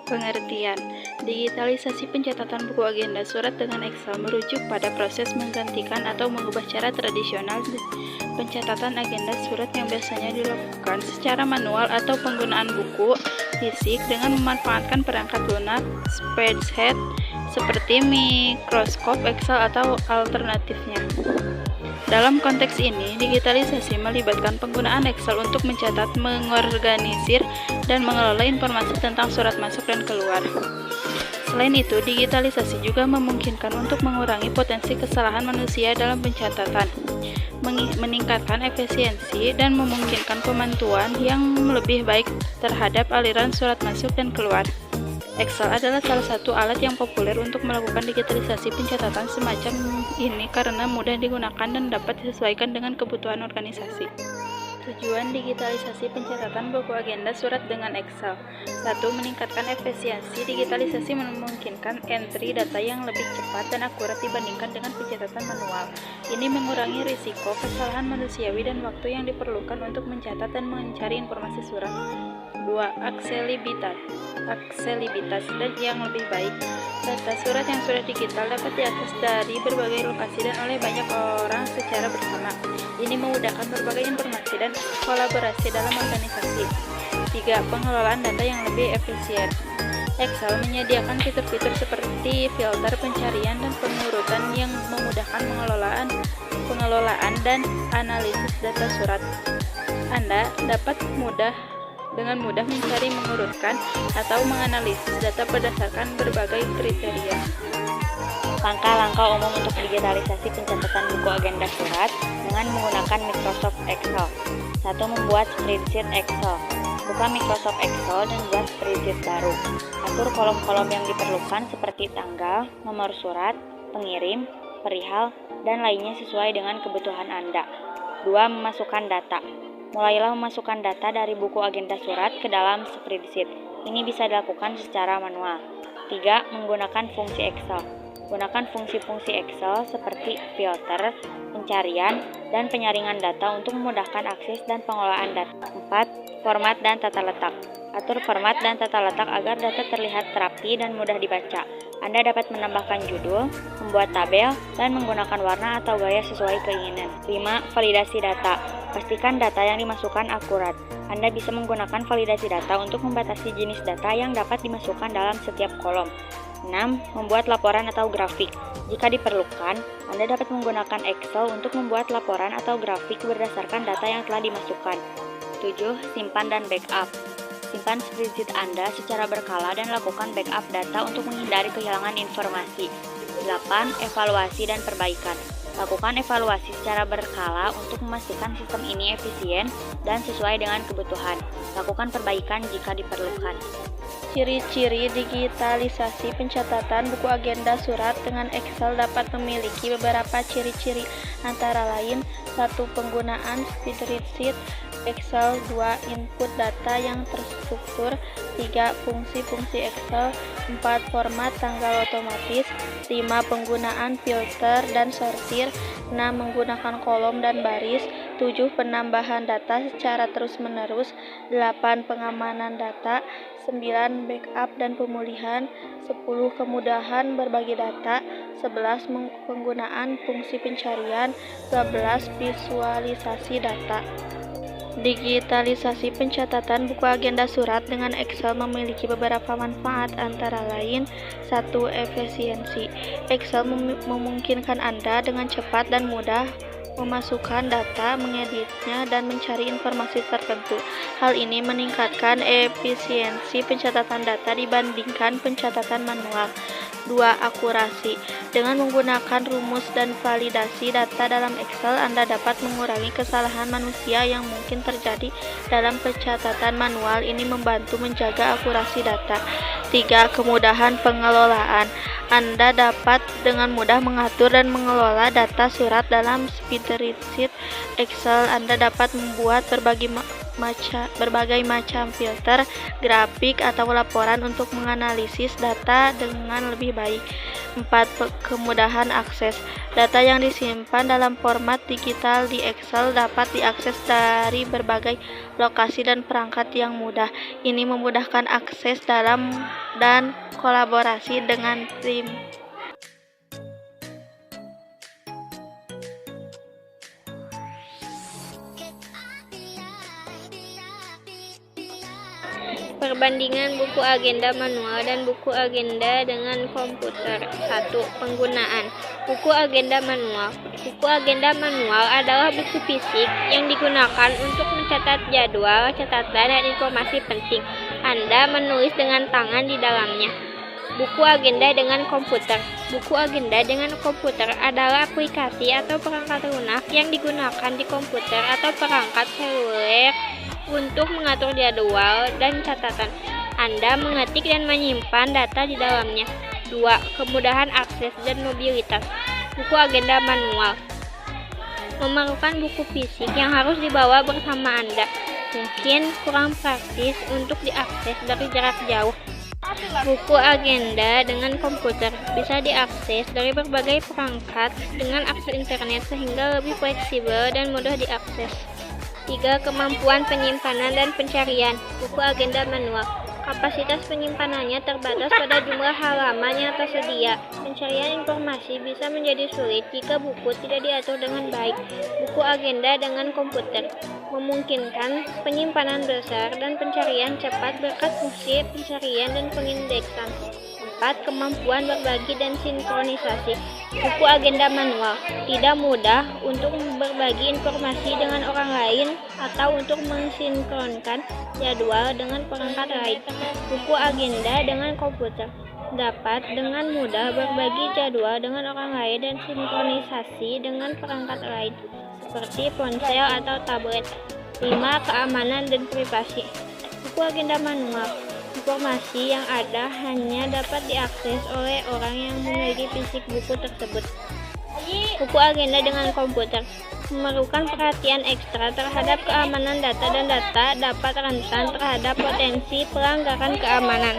Pengertian: digitalisasi pencatatan buku agenda surat dengan Excel merujuk pada proses menggantikan atau mengubah cara tradisional pencatatan agenda surat yang biasanya dilakukan secara manual atau penggunaan buku fisik dengan memanfaatkan perangkat lunak spreadsheet seperti Microsoft Excel atau alternatifnya. Dalam konteks ini, digitalisasi melibatkan penggunaan Excel untuk mencatat, mengorganisir, dan mengelola informasi tentang surat masuk dan keluar. Selain itu, digitalisasi juga memungkinkan untuk mengurangi potensi kesalahan manusia dalam pencatatan, meningkatkan efisiensi, dan memungkinkan pemantauan yang lebih baik terhadap aliran surat masuk dan keluar. Excel adalah salah satu alat yang populer untuk melakukan digitalisasi pencatatan semacam ini karena mudah digunakan dan dapat disesuaikan dengan kebutuhan organisasi. Tujuan digitalisasi pencatatan buku agenda surat dengan Excel. 1. Meningkatkan efisiensi. Digitalisasi memungkinkan entry data yang lebih cepat dan akurat dibandingkan dengan pencatatan manual. Ini mengurangi risiko kesalahan manusiawi dan waktu yang diperlukan untuk mencatat dan mencari informasi surat. 2. Aksesibilitas dan yang lebih baik. Data surat yang sudah digital dapat diakses dari berbagai lokasi dan oleh banyak orang secara bersama. Ini memudahkan berbagai informasi dan kolaborasi dalam organisasi. 3. Pengelolaan data yang lebih efisien. Excel menyediakan fitur-fitur seperti filter, pencarian, dan pengurutan yang memudahkan pengelolaan dan analisis data surat. Anda dapat dengan mudah mencari, mengurutkan, atau menganalisis data berdasarkan berbagai kriteria. Langkah-langkah umum untuk digitalisasi pencatatan buku agenda surat dengan menggunakan Microsoft Excel. 1. Membuat spreadsheet Excel. Buka Microsoft Excel dan buat spreadsheet baru. Atur kolom-kolom yang diperlukan seperti tanggal, nomor surat, pengirim, perihal, dan lainnya sesuai dengan kebutuhan Anda. 2. Memasukkan data. Mulailah memasukkan data dari buku agenda surat ke dalam spreadsheet. Ini bisa dilakukan secara manual. 3. Menggunakan fungsi Excel. Gunakan fungsi-fungsi Excel seperti filter, pencarian, dan penyaringan data untuk memudahkan akses dan pengelolaan data. 4. Format dan tata letak. Atur format dan tata letak agar data terlihat rapi dan mudah dibaca. Anda dapat menambahkan judul, membuat tabel, dan menggunakan warna atau gaya sesuai keinginan. 5. Validasi data. Pastikan data yang dimasukkan akurat. Anda bisa menggunakan validasi data untuk membatasi jenis data yang dapat dimasukkan dalam setiap kolom. 6. Membuat laporan atau grafik. Jika diperlukan, Anda dapat menggunakan Excel untuk membuat laporan atau grafik berdasarkan data yang telah dimasukkan. 7. Simpan dan backup. Simpan spreadsheet Anda secara berkala dan lakukan backup data untuk menghindari kehilangan informasi. 8. Evaluasi dan perbaikan. Lakukan evaluasi secara berkala untuk memastikan sistem ini efisien dan sesuai dengan kebutuhan. Lakukan perbaikan jika diperlukan. Ciri-ciri digitalisasi pencatatan buku agenda surat dengan Excel dapat memiliki beberapa ciri-ciri, antara lain: 1. Penggunaan spreadsheet Excel. 2. Input data yang terstruktur. 3. Fungsi-fungsi Excel. 4. Format tanggal otomatis. 5. Penggunaan filter dan sortir. 6. Menggunakan kolom dan baris. 7. Penambahan data secara terus-menerus. 8. Pengamanan data. 9. Backup dan pemulihan. 10. Kemudahan berbagi data. 11. Penggunaan fungsi pencarian. 12. Visualisasi data. Digitalisasi pencatatan buku agenda surat dengan Excel memiliki beberapa manfaat, antara lain: 1. Efisiensi. Excel memungkinkan Anda dengan cepat dan mudah memasukkan data, mengeditnya, dan mencari informasi tertentu. Hal ini meningkatkan efisiensi pencatatan data dibandingkan pencatatan manual. 2. Akurasi. Dengan menggunakan rumus dan validasi data dalam Excel, Anda dapat mengurangi kesalahan manusia yang mungkin terjadi dalam pencatatan manual. Ini membantu menjaga akurasi data. 3. Kemudahan pengelolaan. Anda dapat dengan mudah mengatur dan mengelola data surat dalam spreadsheet Excel. Anda dapat membuat berbagai macam filter, grafik, atau laporan untuk menganalisis data dengan lebih baik. 4. Kemudahan akses. Data yang disimpan dalam format digital di Excel dapat diakses dari berbagai lokasi dan perangkat yang mudah. Ini memudahkan akses dalam dan kolaborasi dengan tim. Perbandingan buku agenda manual dan buku agenda dengan komputer. 1. Penggunaan buku agenda manual. Buku agenda manual adalah buku fisik yang digunakan untuk mencatat jadwal, catatan, dan informasi penting. Anda menulis dengan tangan di dalamnya. Buku agenda dengan komputer. Buku agenda dengan komputer adalah aplikasi atau perangkat lunak yang digunakan di komputer atau perangkat seluler untuk mengatur jadwal dan catatan. Anda mengetik dan menyimpan data di dalamnya. 2. Kemudahan akses dan mobilitas. Buku agenda manual memerlukan buku fisik yang harus dibawa bersama Anda. Mungkin kurang praktis untuk diakses dari jarak jauh. Buku agenda dengan komputer bisa diakses dari berbagai perangkat dengan akses internet sehingga lebih fleksibel dan mudah diakses. 3. Kemampuan penyimpanan dan pencarian. Buku agenda manual. Kapasitas penyimpanannya terbatas pada jumlah halaman yang tersedia. Pencarian informasi bisa menjadi sulit jika buku tidak diatur dengan baik. Buku agenda dengan komputer memungkinkan penyimpanan besar dan pencarian cepat berkat fungsi pencarian dan pengindeksan. 4. Kemampuan berbagi dan sinkronisasi. Buku agenda manual tidak mudah untuk berbagi informasi dengan orang lain atau untuk mensinkronkan jadwal dengan perangkat lain. Buku agenda dengan komputer dapat dengan mudah berbagi jadwal dengan orang lain dan sinkronisasi dengan perangkat lain seperti ponsel atau tablet. 5. Keamanan dan privasi. Buku agenda manual. Informasi yang ada hanya dapat diakses oleh orang yang memiliki fisik buku tersebut. Buku agenda dengan komputer memerlukan perhatian ekstra terhadap keamanan data dan data dapat rentan terhadap potensi pelanggaran keamanan.